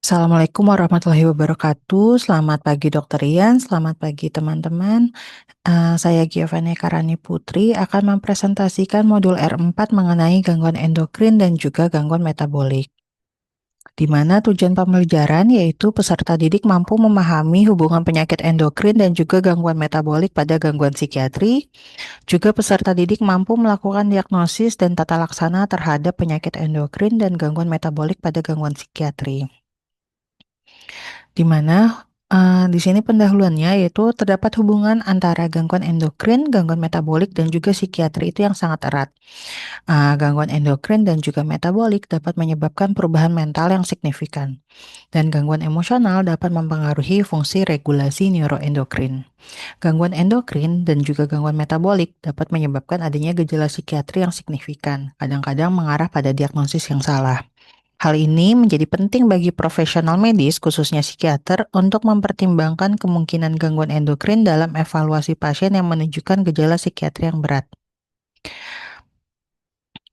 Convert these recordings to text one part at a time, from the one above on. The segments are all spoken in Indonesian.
Assalamualaikum warahmatullahi wabarakatuh. Selamat pagi Dokter Ian, selamat pagi teman-teman. Saya Giovanni Karani Putri akan mempresentasikan modul R4 mengenai gangguan endokrin dan juga gangguan metabolik. Di mana tujuan pembelajaran yaitu peserta didik mampu memahami hubungan penyakit endokrin dan juga gangguan metabolik pada gangguan psikiatri. Juga peserta didik mampu melakukan diagnosis dan tata laksana terhadap penyakit endokrin dan gangguan metabolik pada gangguan psikiatri. Di mana di sini pendahuluannya yaitu terdapat hubungan antara gangguan endokrin, gangguan metabolik, dan juga psikiatri itu yang sangat erat. Gangguan endokrin dan juga metabolik dapat menyebabkan perubahan mental yang signifikan, dan gangguan emosional dapat mempengaruhi fungsi regulasi neuroendokrin. Gangguan endokrin dan juga gangguan metabolik dapat menyebabkan adanya gejala psikiatri yang signifikan, kadang-kadang mengarah pada diagnosis yang salah. Hal ini menjadi penting bagi profesional medis, khususnya psikiater, untuk mempertimbangkan kemungkinan gangguan endokrin dalam evaluasi pasien yang menunjukkan gejala psikiatri yang berat.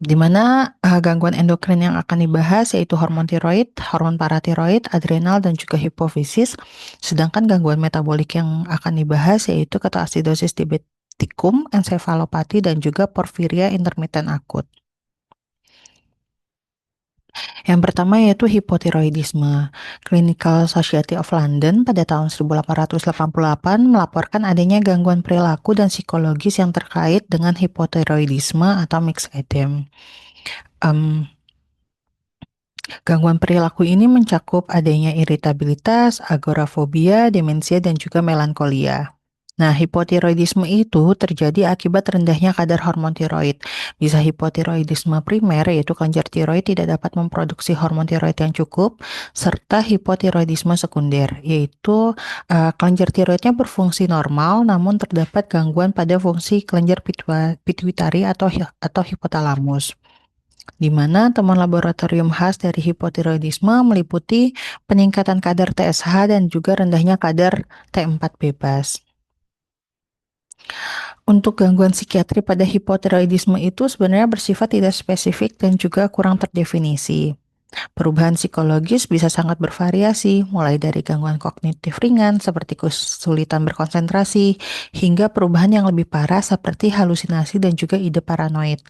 Di mana gangguan endokrin yang akan dibahas yaitu hormon tiroid, hormon paratiroid, adrenal, dan juga hipofisis. Sedangkan gangguan metabolik yang akan dibahas yaitu ketoasidosis diabeticum, ensefalopati, dan juga porfiria intermittent akut. Yang pertama yaitu hipotiroidisme. Clinical Society of London pada tahun 1888 melaporkan adanya gangguan perilaku dan psikologis yang terkait dengan hipotiroidisme atau mixed edema. Gangguan perilaku ini mencakup adanya iritabilitas, agorafobia, demensia, dan juga melankolia. Nah, hipotiroidisme itu terjadi akibat rendahnya kadar hormon tiroid. Bisa hipotiroidisme primer, yaitu kelenjar tiroid tidak dapat memproduksi hormon tiroid yang cukup, serta hipotiroidisme sekunder, yaitu kelenjar tiroidnya berfungsi normal, namun terdapat gangguan pada fungsi kelenjar pituitari atau hipotalamus. Di mana temuan laboratorium khas dari hipotiroidisme meliputi peningkatan kadar TSH dan juga rendahnya kadar T4 bebas. Untuk gangguan psikiatri pada hipotiroidisme itu sebenarnya bersifat tidak spesifik dan juga kurang terdefinisi. Perubahan psikologis bisa sangat bervariasi, mulai dari gangguan kognitif ringan seperti kesulitan berkonsentrasi, hingga perubahan yang lebih parah seperti halusinasi dan juga ide paranoid.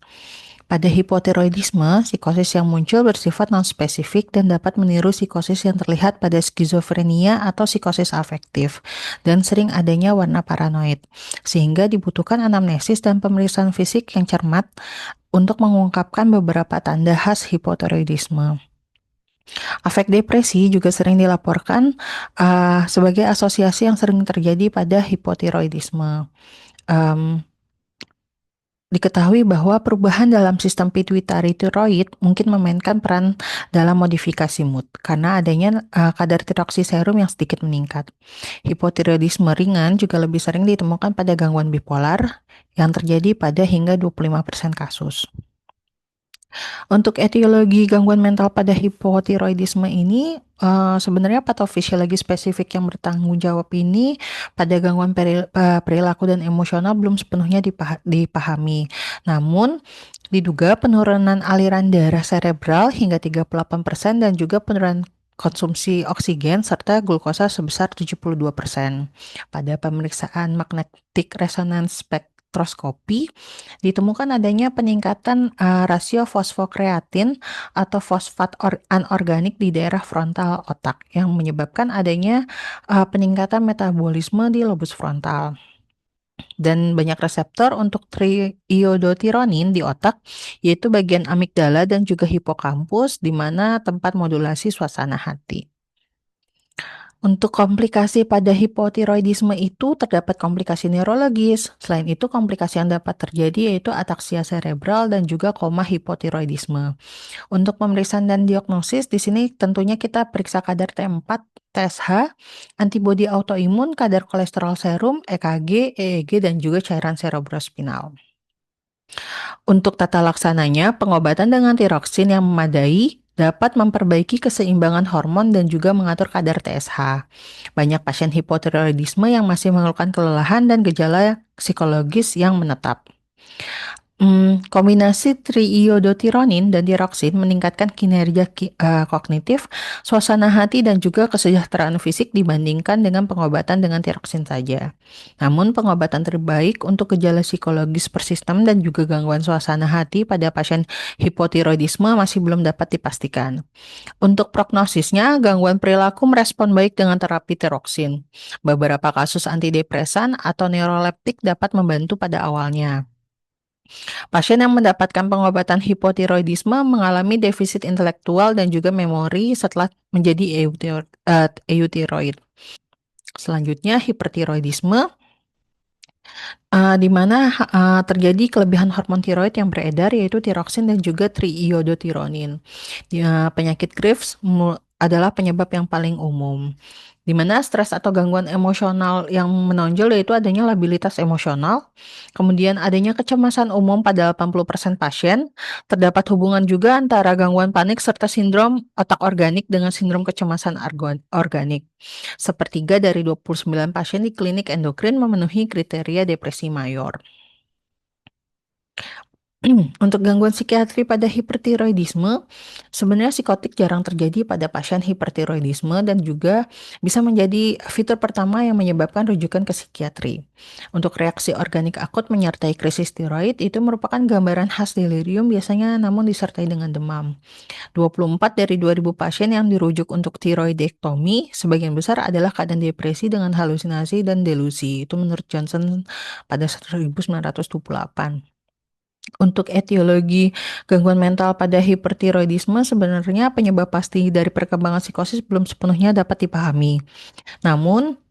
Pada hipotiroidisme, psikosis yang muncul bersifat non-spesifik dan dapat meniru psikosis yang terlihat pada skizofrenia atau psikosis afektif, dan sering adanya warna paranoid, sehingga dibutuhkan anamnesis dan pemeriksaan fisik yang cermat untuk mengungkapkan beberapa tanda khas hipotiroidisme. Afek depresi juga sering dilaporkan sebagai asosiasi yang sering terjadi pada hipotiroidisme. Diketahui bahwa perubahan dalam sistem pituitari tiroid mungkin memainkan peran dalam modifikasi mood karena adanya kadar tiroksiserum yang sedikit meningkat. Hipotiroidisme ringan juga lebih sering ditemukan pada gangguan bipolar yang terjadi pada hingga 25% kasus. Untuk etiologi gangguan mental pada hipotiroidisme ini, sebenarnya patofisiologi spesifik yang bertanggung jawab ini pada gangguan perilaku dan emosional belum sepenuhnya dipahami. Namun, diduga penurunan aliran darah serebral hingga 38% dan juga penurunan konsumsi oksigen serta glukosa sebesar 72%. Pada pemeriksaan magnetic resonance spektroskopi ditemukan adanya peningkatan rasio fosfokreatin atau fosfat anorganik di daerah frontal otak yang menyebabkan adanya peningkatan metabolisme di lobus frontal. Dan banyak reseptor untuk triiodotironin di otak, yaitu bagian amigdala dan juga hipokampus, di mana tempat modulasi suasana hati. Untuk komplikasi pada hipotiroidisme itu terdapat komplikasi neurologis. Selain itu, komplikasi yang dapat terjadi yaitu ataksia serebral dan juga koma hipotiroidisme. Untuk pemeriksaan dan diagnosis, di sini tentunya kita periksa kadar T4, TSH, antibodi autoimun, kadar kolesterol serum, EKG, EEG, dan juga cairan cerebrospinal. Untuk tata laksananya, pengobatan dengan tiroksin yang memadai dapat memperbaiki keseimbangan hormon dan juga mengatur kadar TSH. Banyak pasien hipotiroidisme yang masih mengeluhkan kelelahan dan gejala psikologis yang menetap. Kombinasi triiodotiranin dan diroksin meningkatkan kinerja kognitif, suasana hati, dan juga kesejahteraan fisik dibandingkan dengan pengobatan dengan tiroksin saja. Namun, pengobatan terbaik untuk gejala psikologis persisten dan juga gangguan suasana hati pada pasien hipotiroidisme masih belum dapat dipastikan. Untuk prognosisnya, gangguan perilaku merespon baik dengan terapi tiroksin. Beberapa kasus antidepresan atau neuroleptik dapat membantu pada awalnya. Pasien yang mendapatkan pengobatan hipotiroidisme mengalami defisit intelektual dan juga memori setelah menjadi eutiroid. Selanjutnya, hipertiroidisme, di mana terjadi kelebihan hormon tiroid yang beredar, yaitu tiroksin dan juga triiodotiranin. Penyakit Graves adalah penyebab yang paling umum, di mana stres atau gangguan emosional yang menonjol yaitu adanya labilitas emosional, kemudian adanya kecemasan umum pada 80% pasien, terdapat hubungan juga antara gangguan panik serta sindrom otak organik dengan sindrom kecemasan organik. Sepertiga dari 29 pasien di klinik endokrin memenuhi kriteria depresi mayor. Untuk gangguan psikiatri pada hipertiroidisme, sebenarnya psikotik jarang terjadi pada pasien hipertiroidisme dan juga bisa menjadi fitur pertama yang menyebabkan rujukan ke psikiatri. Untuk reaksi organik akut menyertai krisis tiroid itu merupakan gambaran khas delirium biasanya namun disertai dengan demam. 24 dari 2.000 pasien yang dirujuk untuk tiroidektomi sebagian besar adalah keadaan depresi dengan halusinasi dan delusi. Itu menurut Johnson pada 1928. Untuk etiologi gangguan mental pada hipertiroidisme, sebenarnya penyebab pasti dari perkembangan psikosis belum sepenuhnya dapat dipahami. Namun,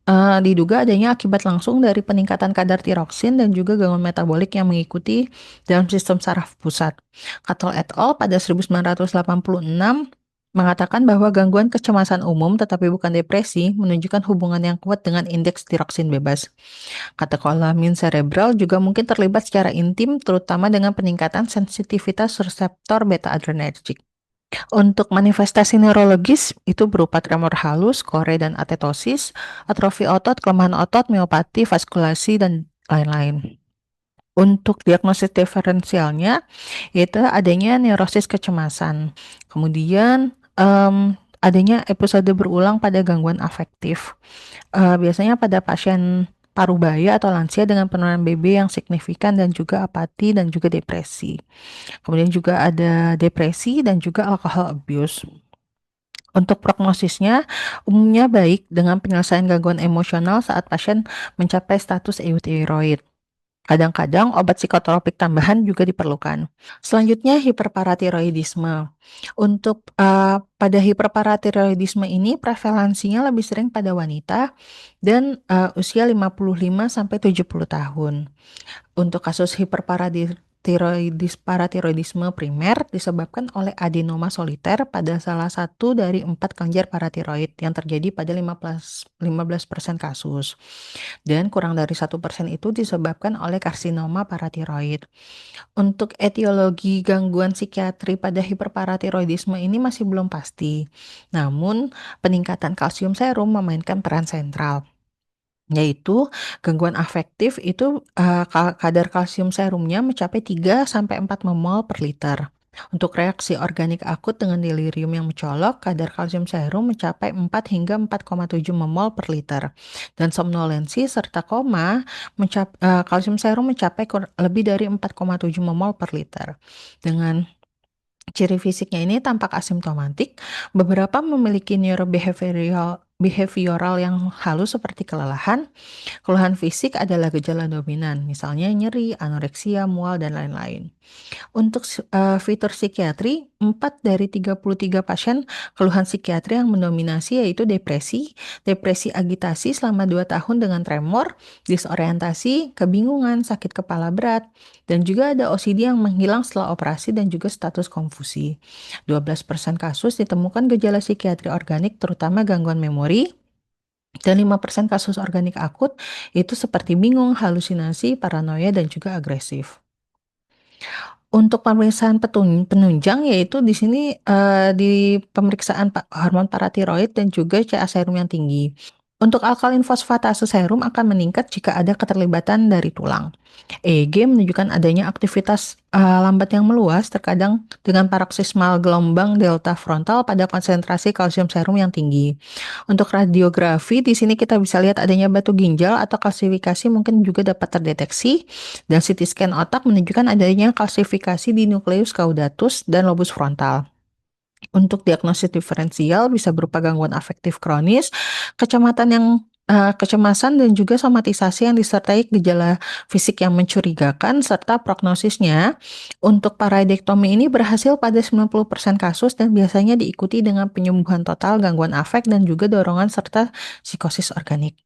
diduga adanya akibat langsung dari peningkatan kadar tiroksin dan juga gangguan metabolik yang mengikuti dalam sistem saraf pusat. Cattell et al. Pada 1986 mengatakan bahwa gangguan kecemasan umum tetapi bukan depresi menunjukkan hubungan yang kuat dengan indeks tiroksin bebas. Katekolamin cerebral juga mungkin terlibat secara intim, terutama dengan peningkatan sensitivitas reseptor beta-adrenergic. Untuk manifestasi neurologis, itu berupa tremor halus, kore dan atetosis, atrofi otot, kelemahan otot, miopati, vaskulasi, dan lain-lain. Untuk diagnosis diferensialnya, yaitu adanya neurosis kecemasan. Kemudian, adanya episode berulang pada gangguan afektif. Biasanya pada pasien parubaya atau lansia dengan penurunan BB yang signifikan dan juga apati dan juga depresi. Kemudian juga ada depresi dan juga alcohol abuse. Untuk prognosisnya, umumnya baik dengan penyelesaian gangguan emosional saat pasien mencapai status euthyroid. Kadang-kadang obat psikotropik tambahan juga diperlukan. Selanjutnya, hiperparatiroidisme. Untuk pada hiperparatiroidisme ini prevalensinya lebih sering pada wanita dan usia 55 sampai 70 tahun. Untuk kasus paratiroidisme primer disebabkan oleh adenoma soliter pada salah satu dari 4 kelenjar paratiroid yang terjadi pada 15% kasus. Dan kurang dari 1% itu disebabkan oleh karsinoma paratiroid. Untuk etiologi gangguan psikiatri pada hiperparatiroidisme ini masih belum pasti. Namun, peningkatan kalsium serum memainkan peran sentral. Yaitu gangguan afektif itu kadar kalsium serumnya mencapai 3 sampai 4 mmol per liter. Untuk reaksi organik akut dengan delirium yang mencolok, kadar kalsium serum mencapai 4 hingga 4,7 mmol per liter. Dan somnolensi serta koma, kalsium serum mencapai lebih dari 4,7 mmol per liter. Dengan ciri fisiknya ini tampak asimptomatik, beberapa memiliki neurobehavioral yang halus seperti kelelahan. Keluhan fisik adalah gejala dominan, misalnya nyeri, anoreksia, mual, dan lain-lain. Untuk fitur psikiatri, 4 dari 33 pasien keluhan psikiatri yang mendominasi yaitu depresi, depresi agitasi selama 2 tahun dengan tremor, disorientasi, kebingungan, sakit kepala berat, dan juga ada OCD yang menghilang setelah operasi dan juga status konfusi. 12% kasus ditemukan gejala psikiatri organik terutama gangguan memori, dan 5% kasus organik akut itu seperti bingung, halusinasi, paranoia, dan juga agresif. Untuk pemeriksaan penunjang yaitu di sini di pemeriksaan hormon paratiroid dan juga CA serum yang tinggi. Untuk alkalin fosfatase serum akan meningkat jika ada keterlibatan dari tulang. EEG menunjukkan adanya aktivitas lambat yang meluas, terkadang dengan paroksismal gelombang delta frontal pada konsentrasi kalsium serum yang tinggi. Untuk radiografi, di sini kita bisa lihat adanya batu ginjal atau kalsifikasi mungkin juga dapat terdeteksi, dan CT scan otak menunjukkan adanya kalsifikasi di nukleus caudatus dan lobus frontal. Untuk diagnosis diferensial bisa berupa gangguan afektif kronis, kecemasan dan juga somatisasi yang disertai gejala fisik yang mencurigakan, serta prognosisnya untuk paradektomi ini berhasil pada 90% kasus dan biasanya diikuti dengan penyembuhan total, gangguan afek, dan juga dorongan serta psikosis organik.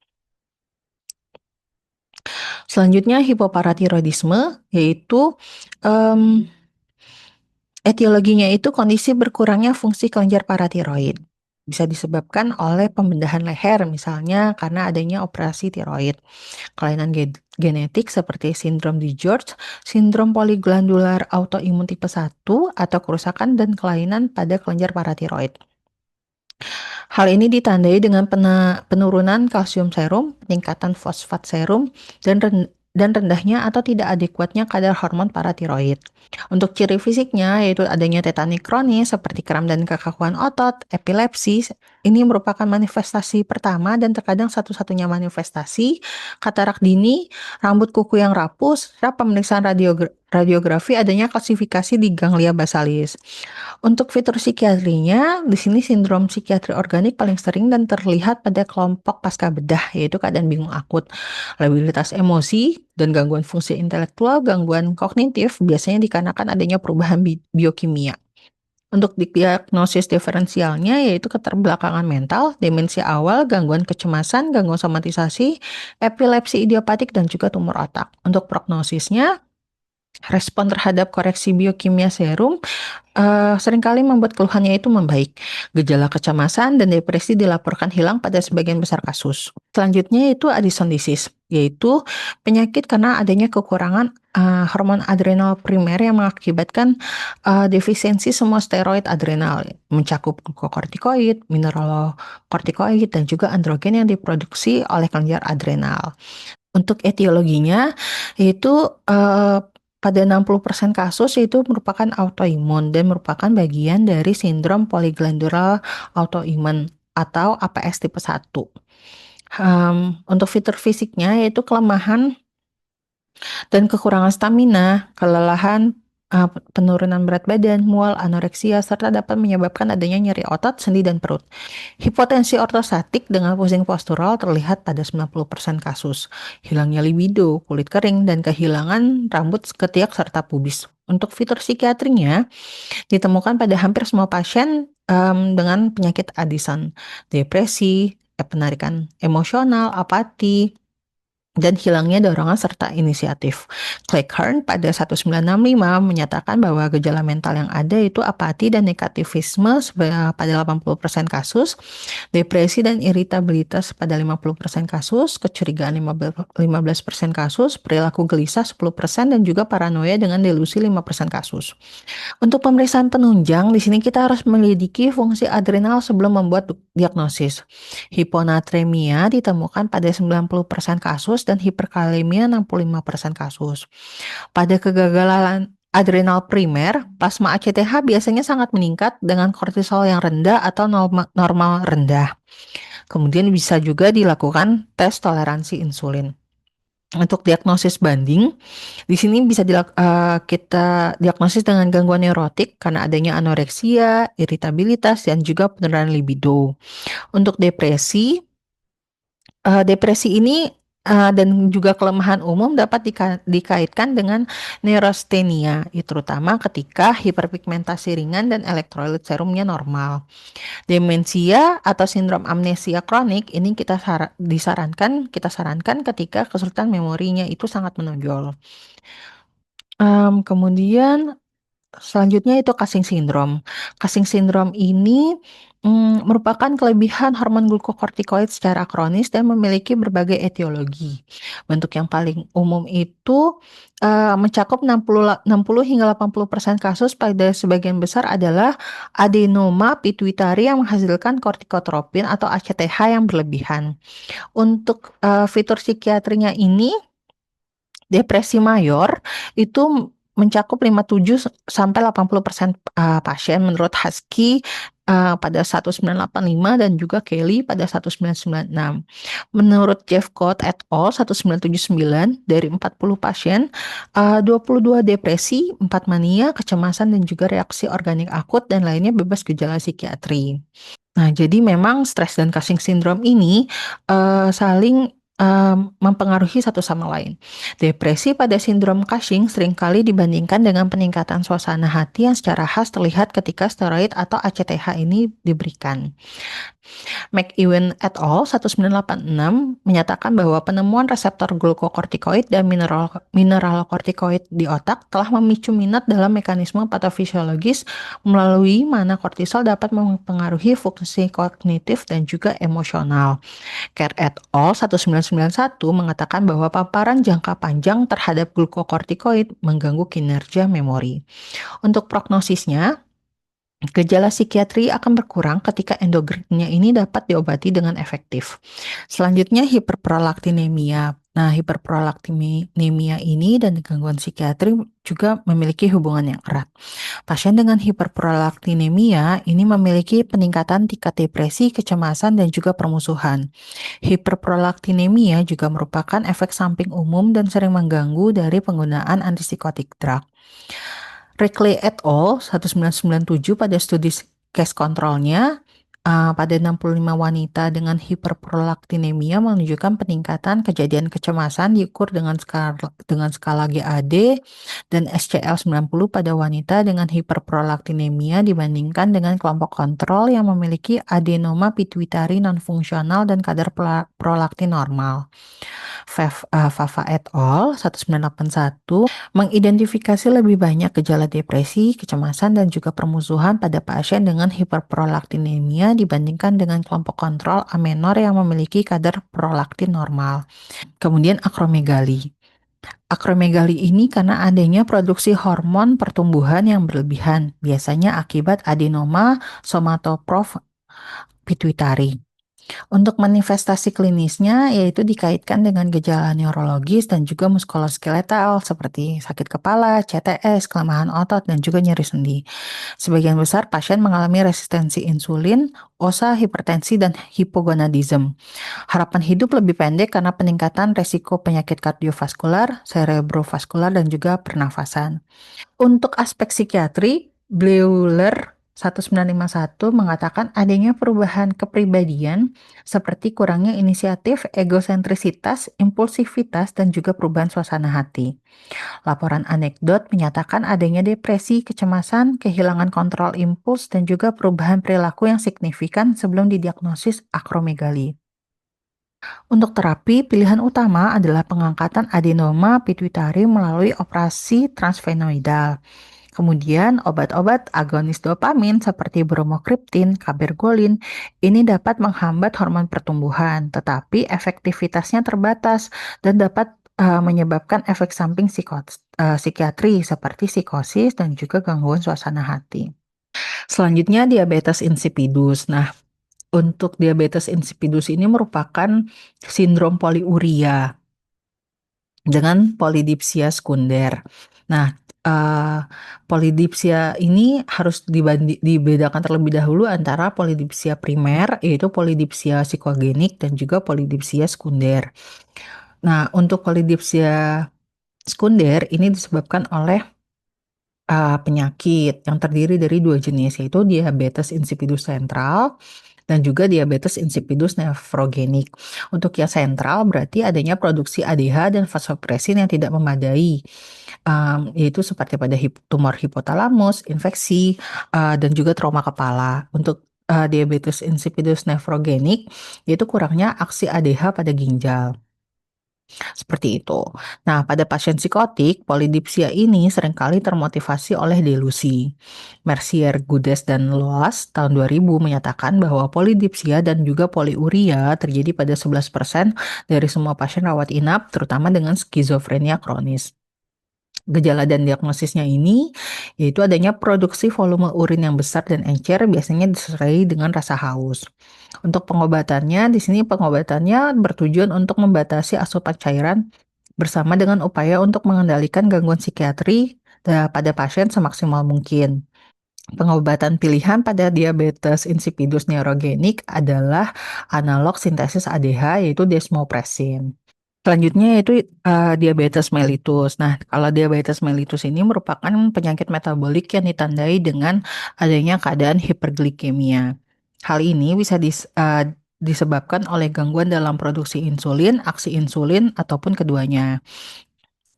Selanjutnya hipoparatiroidisme, yaitu etiologinya itu kondisi berkurangnya fungsi kelenjar paratiroid. Bisa disebabkan oleh pembedahan leher, misalnya karena adanya operasi tiroid. Kelainan genetik seperti sindrom DiGeorge, sindrom poliglandular autoimun tipe 1, atau kerusakan dan kelainan pada kelenjar paratiroid. Hal ini ditandai dengan penurunan kalsium serum, peningkatan fosfat serum, dan rendahnya atau tidak adekuatnya kadar hormon paratiroid. Untuk ciri fisiknya yaitu adanya tetani kronis seperti kram dan kekakuan otot, epilepsi. Ini merupakan manifestasi pertama dan terkadang satu-satunya manifestasi, katarak dini, rambut kuku yang rapuh, serta pemeriksaan radiografi adanya klasifikasi di ganglia basalis. Untuk fitur psikiatrinya, di sini sindrom psikiatri organik paling sering dan terlihat pada kelompok pasca bedah, yaitu keadaan bingung akut, labilitas emosi, dan gangguan fungsi intelektual, gangguan kognitif, biasanya dikarenakan adanya perubahan biokimia. Untuk diagnosis diferensialnya yaitu keterbelakangan mental, demensia awal, gangguan kecemasan, gangguan somatisasi, epilepsi idiopatik, dan juga tumor otak. Untuk prognosisnya, respon terhadap koreksi biokimia serum seringkali membuat keluhannya itu membaik. Gejala kecemasan dan depresi dilaporkan hilang pada sebagian besar kasus. Selanjutnya itu Addison disease, yaitu penyakit karena adanya kekurangan hormon adrenal primer yang mengakibatkan defisiensi semua steroid adrenal, mencakup glukokortikoid, mineralokortikoid, dan juga androgen yang diproduksi oleh kelenjar adrenal. Untuk etiologinya, yaitu pada 60% kasus itu merupakan autoimun dan merupakan bagian dari sindrom polyglandular autoimun atau APS tipe 1. Untuk fitur fisiknya yaitu kelemahan dan kekurangan stamina, kelelahan, penurunan berat badan, mual, anoreksia, serta dapat menyebabkan adanya nyeri otot, sendi, dan perut. Hipotensi ortostatik dengan pusing postural terlihat pada 90% kasus. Hilangnya libido, kulit kering, dan kehilangan rambut ketiak serta pubis. Untuk fitur psikiatrinya, ditemukan pada hampir semua pasien dengan penyakit Addison, depresi, penarikan emosional, apati, dan hilangnya dorongan serta inisiatif. Cleghorn pada 1965 menyatakan bahwa gejala mental yang ada itu apati dan negativisme pada 80% kasus, depresi dan iritabilitas pada 50% kasus, kecurigaan 15% kasus, perilaku gelisah 10%, dan juga paranoia dengan delusi 5% kasus. Untuk pemeriksaan penunjang, di sini kita harus menyelidiki fungsi adrenal sebelum membuat diagnosis. Hiponatremia ditemukan pada 90% kasus dan hiperkalemia 65% kasus. Pada kegagalan adrenal primer, plasma ACTH biasanya sangat meningkat dengan kortisol yang rendah atau normal rendah. Kemudian bisa juga dilakukan tes toleransi insulin. Untuk diagnosis banding, di sini bisa kita diagnosis dengan gangguan neurotik karena adanya anoreksia, iritabilitas, dan juga penurunan libido. Untuk depresi ini dan juga kelemahan umum dapat dikaitkan dengan neurasthenia, terutama ketika hiperpigmentasi ringan dan elektrolit serumnya normal. Demensia atau sindrom amnesia kronik ini kita sarankan ketika kesulitan memorinya itu sangat menonjol. Kemudian Selanjutnya itu Cushing syndrome. Cushing syndrome ini merupakan kelebihan hormon glukokortikoid secara kronis dan memiliki berbagai etiologi. Bentuk yang paling umum itu mencakup 60 hingga 80% kasus. Pada sebagian besar adalah adenoma pituitari yang menghasilkan kortikotropin atau ACTH yang berlebihan. Untuk fitur psikiatrinya ini, depresi mayor itu mencakup 57 sampai 80% pasien menurut Husky pada 1985 dan juga Kelly pada 1996. Menurut Jeffcoat et al. 1979 dari 40 pasien, 22 depresi, 4 mania, kecemasan dan juga reaksi organik akut dan lainnya bebas gejala psikiatri. Nah, jadi memang stres dan Cushing syndrome ini saling mempengaruhi satu sama lain. Depresi pada sindrom Cushing seringkali dibandingkan dengan peningkatan suasana hati yang secara khas terlihat ketika steroid atau ACTH ini diberikan. McEwen et al. 1986 menyatakan bahwa penemuan reseptor glukokortikoid dan mineralokortikoid di otak telah memicu minat dalam mekanisme patofisiologis melalui mana kortisol dapat mempengaruhi fungsi kognitif dan juga emosional. Kerr et al. 1991 mengatakan bahwa paparan jangka panjang terhadap glukokortikoid mengganggu kinerja memori. Untuk prognosisnya, gejala psikiatri akan berkurang ketika endokrinnya ini dapat diobati dengan efektif. Selanjutnya hiperprolaktinemia. Nah, hiperprolaktinemia ini dan gangguan psikiatri juga memiliki hubungan yang erat. Pasien dengan hiperprolaktinemia ini memiliki peningkatan tingkat depresi, kecemasan, dan juga permusuhan. Hiperprolaktinemia juga merupakan efek samping umum dan sering mengganggu dari penggunaan antipsikotik drug. Rickley et al. 1997 pada studi case kontrolnya pada 65 wanita dengan hiperprolaktinemia menunjukkan peningkatan kejadian kecemasan diukur dengan skala GAD dan SCL 90 pada wanita dengan hiperprolaktinemia dibandingkan dengan kelompok kontrol yang memiliki adenoma pituitari nonfungsional dan kadar prolaktin normal. Fava et al. 1981 mengidentifikasi lebih banyak gejala depresi, kecemasan, dan juga permusuhan pada pasien dengan hiperprolaktinemia dibandingkan dengan kelompok kontrol amenor yang memiliki kadar prolaktin normal. Kemudian akromegali. Akromegali ini karena adanya produksi hormon pertumbuhan yang berlebihan, biasanya akibat adenoma somatoprof pituitari. Untuk manifestasi klinisnya yaitu dikaitkan dengan gejala neurologis dan juga muskuloskeletal seperti sakit kepala, CTS, kelemahan otot, dan juga nyeri sendi. Sebagian besar pasien mengalami resistensi insulin, OSA, hipertensi, dan hipogonadisme. Harapan hidup lebih pendek karena peningkatan resiko penyakit kardiovaskular, cerebrovaskular, dan juga pernafasan. Untuk aspek psikiatri, Bleuler 1951 mengatakan adanya perubahan kepribadian seperti kurangnya inisiatif, egosentrisitas, impulsivitas, dan juga perubahan suasana hati. Laporan anekdot menyatakan adanya depresi, kecemasan, kehilangan kontrol impuls, dan juga perubahan perilaku yang signifikan sebelum didiagnosis akromegali. Untuk terapi, pilihan utama adalah pengangkatan adenoma pituitari melalui operasi transvenoidal. Kemudian obat-obat agonis dopamin seperti bromokriptin, kabergolin ini dapat menghambat hormon pertumbuhan, tetapi efektivitasnya terbatas dan dapat menyebabkan efek samping psikiatri seperti psikosis dan juga gangguan suasana hati. Selanjutnya diabetes insipidus. Nah, untuk diabetes insipidus ini merupakan sindrom poliuria dengan polidipsia sekunder. Nah, polidipsia ini harus dibedakan terlebih dahulu antara polidipsia primer, yaitu polidipsia psikogenik, dan juga polidipsia sekunder. Nah, untuk polidipsia sekunder ini disebabkan oleh penyakit yang terdiri dari dua jenis, yaitu diabetes insipidus sentral dan juga diabetes insipidus nefrogenik. Untuk yang sentral berarti adanya produksi ADH dan vasopresin yang tidak memadai, yaitu seperti pada tumor hipotalamus, infeksi, dan juga trauma kepala. Untuk diabetes insipidus nefrogenik, yaitu kurangnya aksi ADH pada ginjal. Seperti itu. Nah, pada pasien psikotik, polidipsia ini seringkali termotivasi oleh delusi. Mercier, Gudes, dan Loas tahun 2000 menyatakan bahwa polidipsia dan juga poliuria terjadi pada 11% dari semua pasien rawat inap, terutama dengan skizofrenia kronis. Gejala dan diagnosisnya ini yaitu adanya produksi volume urin yang besar dan encer, biasanya disertai dengan rasa haus. Untuk pengobatannya, di sini pengobatannya bertujuan untuk membatasi asupan cairan bersama dengan upaya untuk mengendalikan gangguan psikiatri pada pasien semaksimal mungkin. Pengobatan pilihan pada diabetes insipidus neurogenik adalah analog sintesis ADH, yaitu desmopressin. Selanjutnya yaitu diabetes mellitus. Nah, kalau diabetes mellitus ini merupakan penyakit metabolik yang ditandai dengan adanya keadaan hiperglikemia. Hal ini bisa disebabkan oleh gangguan dalam produksi insulin, aksi insulin, ataupun keduanya.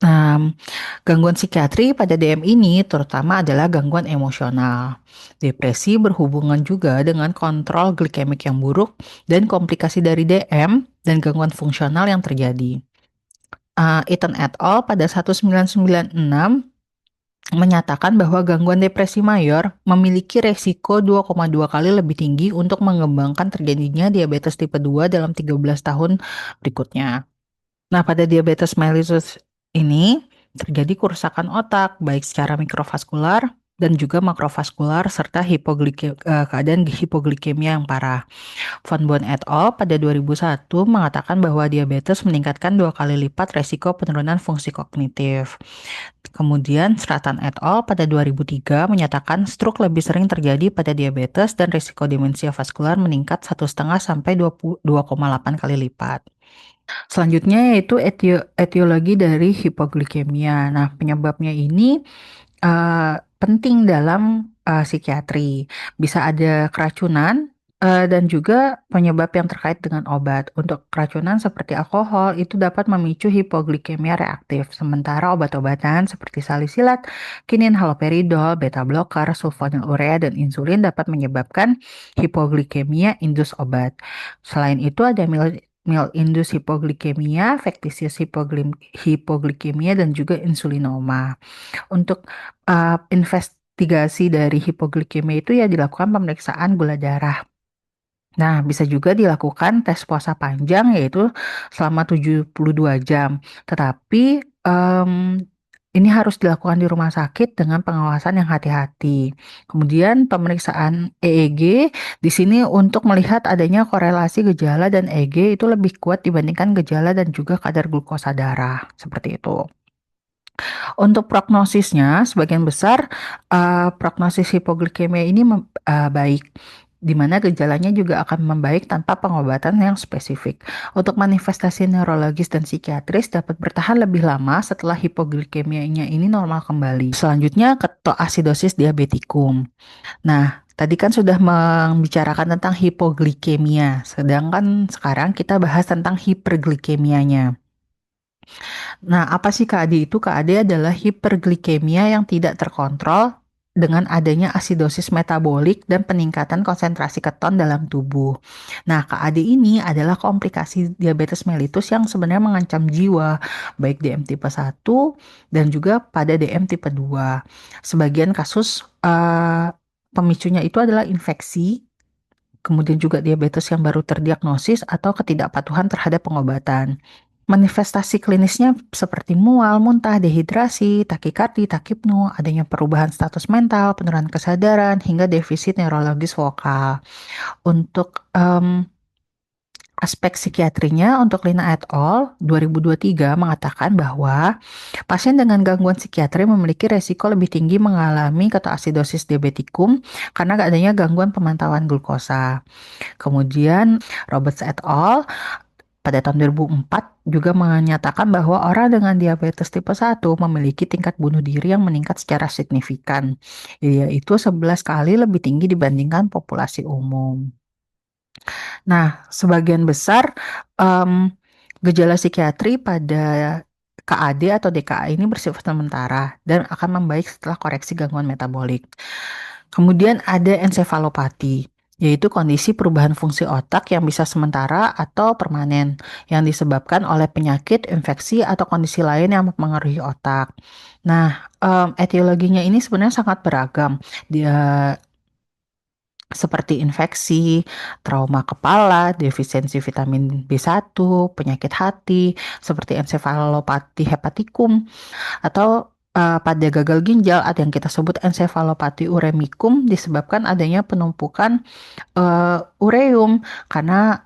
Nah, gangguan psikiatri pada DM ini terutama adalah gangguan emosional. Depresi berhubungan juga dengan kontrol glikemik yang buruk dan komplikasi dari DM dan gangguan fungsional yang terjadi. Eaton et al. Pada 1996 menyatakan bahwa gangguan depresi mayor memiliki resiko 2,2 kali lebih tinggi untuk mengembangkan terjadinya diabetes tipe 2 dalam 13 tahun berikutnya. Nah, pada diabetes mellitus ini terjadi kerusakan otak, baik secara mikrovaskular dan juga makrovaskular, serta keadaan hipoglikemia yang parah. Von Bonn et al. Pada 2001 mengatakan bahwa diabetes meningkatkan 2 kali lipat resiko penurunan fungsi kognitif. Kemudian Stratan et al. Pada 2003 menyatakan stroke lebih sering terjadi pada diabetes dan risiko demensia vaskular meningkat 1,5 sampai 2,8 kali lipat. Selanjutnya yaitu etiologi dari hipoglikemia. Nah, penyebabnya ini penting dalam psikiatri. Bisa ada keracunan dan juga penyebab yang terkait dengan obat. Untuk keracunan seperti alkohol itu dapat memicu hipoglikemia reaktif. Sementara obat-obatan seperti salisilat, kinin, haloperidol, beta blocker, sulfonylurea, dan insulin dapat menyebabkan hipoglikemia indus obat. Selain itu ada meal-induced hypoglycemia, factitious hypoglycemia, dan juga insulinoma. Untuk investigasi dari hipoglikemia itu ya dilakukan pemeriksaan gula darah. Nah, bisa juga dilakukan tes puasa panjang yaitu selama 72 jam. Tetapi ini harus dilakukan di rumah sakit dengan pengawasan yang hati-hati. Kemudian pemeriksaan EEG di sini untuk melihat adanya korelasi gejala dan EEG itu lebih kuat dibandingkan gejala dan juga kadar glukosa darah. Seperti itu. Untuk prognosisnya, sebagian besar prognosis hipoglikemia ini baik, di mana gejalanya juga akan membaik tanpa pengobatan yang spesifik. Untuk manifestasi neurologis dan psikiatris dapat bertahan lebih lama setelah hipoglikemianya ini normal kembali. Selanjutnya, ketoasidosis diabetikum. Nah, tadi kan sudah membicarakan tentang hipoglikemia, sedangkan sekarang kita bahas tentang hiperglikemianya. Nah, apa sih KAD itu? KAD adalah hiperglikemia yang tidak terkontrol dengan adanya asidosis metabolik dan peningkatan konsentrasi keton dalam tubuh. Nah, KAD ini adalah komplikasi diabetes mellitus yang sebenarnya mengancam jiwa, baik DM tipe 1 dan juga pada DM tipe 2. Sebagian kasus pemicunya itu adalah infeksi, kemudian juga diabetes yang baru terdiagnosis atau ketidakpatuhan terhadap pengobatan. Manifestasi klinisnya seperti mual, muntah, dehidrasi, takikardi, takipno, adanya perubahan status mental, penurunan kesadaran, hingga defisit neurologis vokal. Untuk aspek psikiatrinya, untuk Lina et al. 2023 mengatakan bahwa pasien dengan gangguan psikiatri memiliki resiko lebih tinggi mengalami ketoasidosis diabetikum karena adanya gangguan pemantauan glukosa. Kemudian Roberts et al. Pada tahun 2004 juga menyatakan bahwa orang dengan diabetes tipe 1 memiliki tingkat bunuh diri yang meningkat secara signifikan, yaitu 11 kali lebih tinggi dibandingkan populasi umum. Nah, sebagian besar gejala psikiatri pada KAD atau DKA ini bersifat sementara dan akan membaik setelah koreksi gangguan metabolik. Kemudian ada ensefalopati. yaitu kondisi perubahan fungsi otak yang bisa sementara atau permanen, yang disebabkan oleh penyakit, infeksi, atau kondisi lain yang mempengaruhi otak. Nah, etiologinya ini sebenarnya sangat beragam. Dia seperti infeksi, trauma kepala, defisiensi vitamin B1, penyakit hati, seperti ensefalopati hepatikum, atau pada gagal ginjal ada yang kita sebut ensefalopati uremicum disebabkan adanya penumpukan ureum karena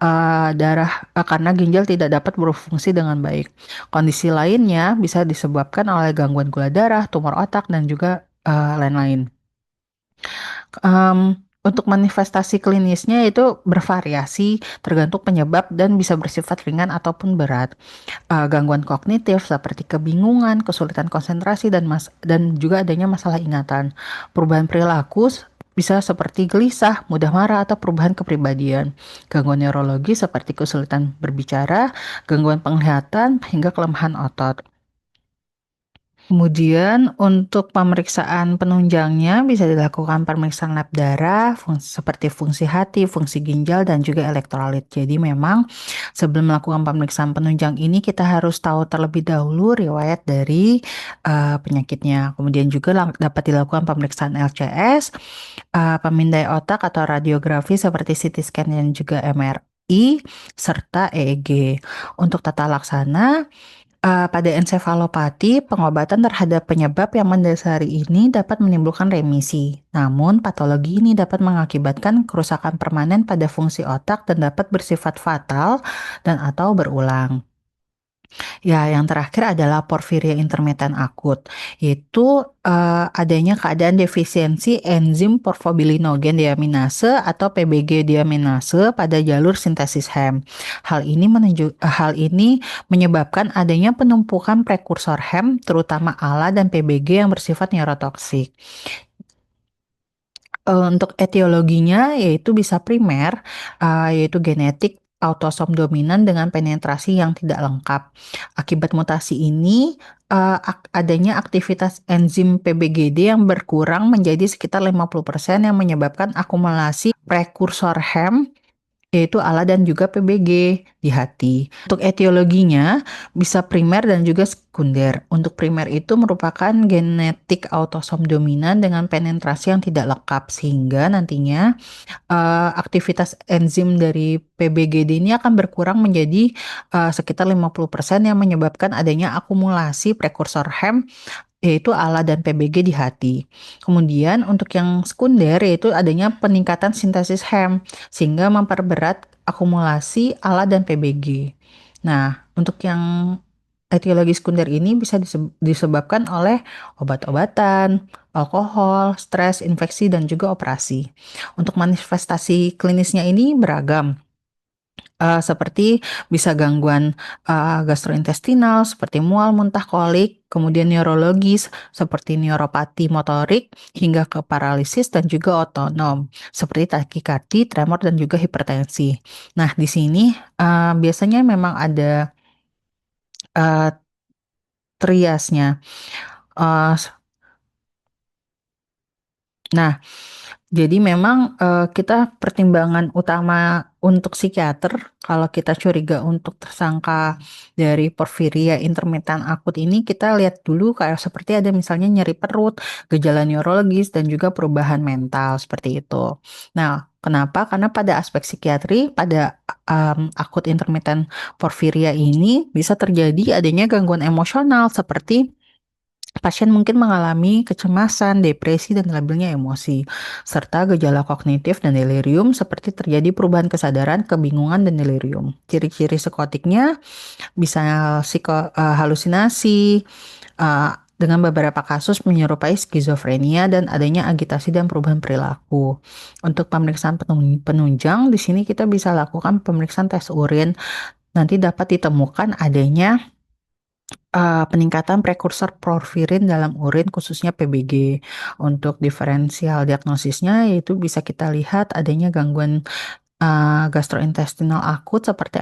karena ginjal tidak dapat berfungsi dengan baik. Kondisi lainnya bisa disebabkan oleh gangguan gula darah, tumor otak, dan juga lain-lain. Untuk manifestasi klinisnya itu bervariasi tergantung penyebab dan bisa bersifat ringan ataupun berat. Gangguan kognitif seperti kebingungan, kesulitan konsentrasi, dan juga adanya masalah ingatan. Perubahan perilaku bisa seperti gelisah, mudah marah, atau perubahan kepribadian. Gangguan neurologi seperti kesulitan berbicara, gangguan penglihatan, hingga kelemahan otot. Kemudian untuk pemeriksaan penunjangnya bisa dilakukan pemeriksaan lab darah, seperti fungsi hati, fungsi ginjal, dan juga elektrolit. Jadi memang sebelum melakukan pemeriksaan penunjang ini kita harus tahu terlebih dahulu riwayat dari penyakitnya. Kemudian juga dapat dilakukan pemeriksaan LCS, pemindai otak atau radiografi seperti CT scan dan juga MRI, serta EEG. Untuk tata laksana, pada ensefalopati, pengobatan terhadap penyebab yang mendasari ini dapat menimbulkan remisi. Namun, patologi ini dapat mengakibatkan kerusakan permanen pada fungsi otak dan dapat bersifat fatal dan atau berulang. Ya, yang terakhir adalah porfiria intermittent akut, yaitu adanya keadaan defisiensi enzim porfobilinogen diaminase atau PBG diaminase pada jalur sintesis HEM. Hal ini menyebabkan adanya penumpukan prekursor HEM, terutama ALA dan PBG yang bersifat neurotoksik. Untuk etiologinya yaitu bisa primer, yaitu genetik autosom dominan dengan penetrasi yang tidak lengkap. Akibat mutasi ini, adanya aktivitas enzim PBGD yang berkurang menjadi sekitar 50% yang menyebabkan akumulasi prekursor HEM yaitu ALA dan juga PBG di hati. Untuk etiologinya bisa primer dan juga sekunder. Untuk primer itu merupakan genetik autosom dominan dengan penetrasi yang tidak lengkap sehingga nantinya aktivitas enzim dari PBGD ini akan berkurang menjadi sekitar 50% yang menyebabkan adanya akumulasi prekursor HEM yaitu ALA dan PBG di hati. Kemudian untuk yang sekunder yaitu adanya peningkatan sintesis HEM sehingga memperberat akumulasi ALA dan PBG. Nah, untuk yang etiologi sekunder ini bisa disebabkan oleh obat-obatan, alkohol, stres, infeksi, dan juga operasi. Untuk manifestasi klinisnya ini beragam. Seperti bisa gangguan gastrointestinal seperti mual, muntah, kolik, kemudian neurologis seperti neuropati motorik hingga ke paralisis dan juga otonom seperti takikardi, tremor dan juga hipertensi. Nah, di sini biasanya memang ada triasnya. Uh, nah, Jadi memang kita pertimbangan utama untuk psikiater kalau kita curiga untuk tersangka dari porfiria intermittent akut ini kita lihat dulu kayak seperti ada misalnya nyeri perut, gejala neurologis dan juga perubahan mental seperti itu. Nah, kenapa? Karena pada aspek psikiatri pada akut intermittent porfiria ini bisa terjadi adanya gangguan emosional seperti pasien mungkin mengalami kecemasan, depresi, dan labilnya emosi, serta gejala kognitif dan delirium seperti terjadi perubahan kesadaran, kebingungan, dan delirium. Ciri-ciri psikotiknya bisa halusinasi, dengan beberapa kasus menyerupai skizofrenia dan adanya agitasi dan perubahan perilaku. Untuk pemeriksaan penunjang, di sini kita bisa lakukan pemeriksaan tes urin. Nanti dapat ditemukan adanya peningkatan prekursor porfirin dalam urin khususnya PBG. Untuk diferensial diagnosisnya yaitu bisa kita lihat adanya gangguan gastrointestinal akut seperti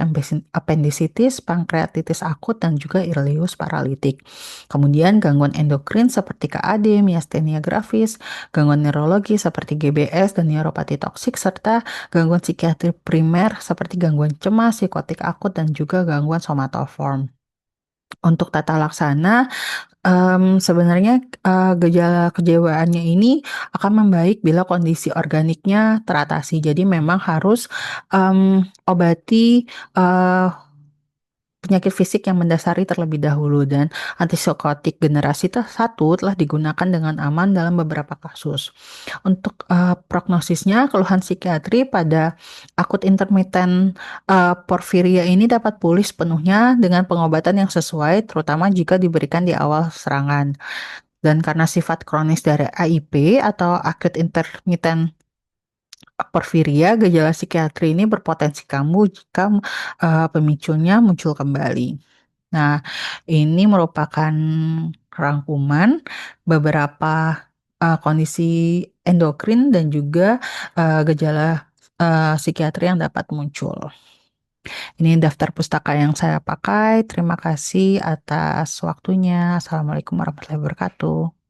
appendicitis, pankreatitis akut, dan juga ileus paralitik. Kemudian gangguan endokrin seperti KAD, miastenia gravis, gangguan neurologi seperti GBS dan neuropati toksik, serta gangguan psikiatri primer seperti gangguan cemas, psikotik akut, dan juga gangguan somatoform. Untuk tata laksana, sebenarnya gejala kejiwaannya ini akan membaik bila kondisi organiknya teratasi. Jadi memang harus obati penyakit fisik yang mendasari terlebih dahulu, dan antipsikotik generasi satu telah digunakan dengan aman dalam beberapa kasus. Untuk prognosisnya, keluhan psikiatri pada akut intermittent porfiria ini dapat pulih sepenuhnya dengan pengobatan yang sesuai, terutama jika diberikan di awal serangan. Dan karena sifat kronis dari AIP atau acute intermittent porfiria, gejala psikiatri ini berpotensi kambuh jika pemicunya muncul kembali. Nah, ini merupakan rangkuman beberapa kondisi endokrin dan juga gejala psikiatri yang dapat muncul. Ini daftar pustaka yang saya pakai. Terima kasih atas waktunya. Assalamualaikum warahmatullahi wabarakatuh.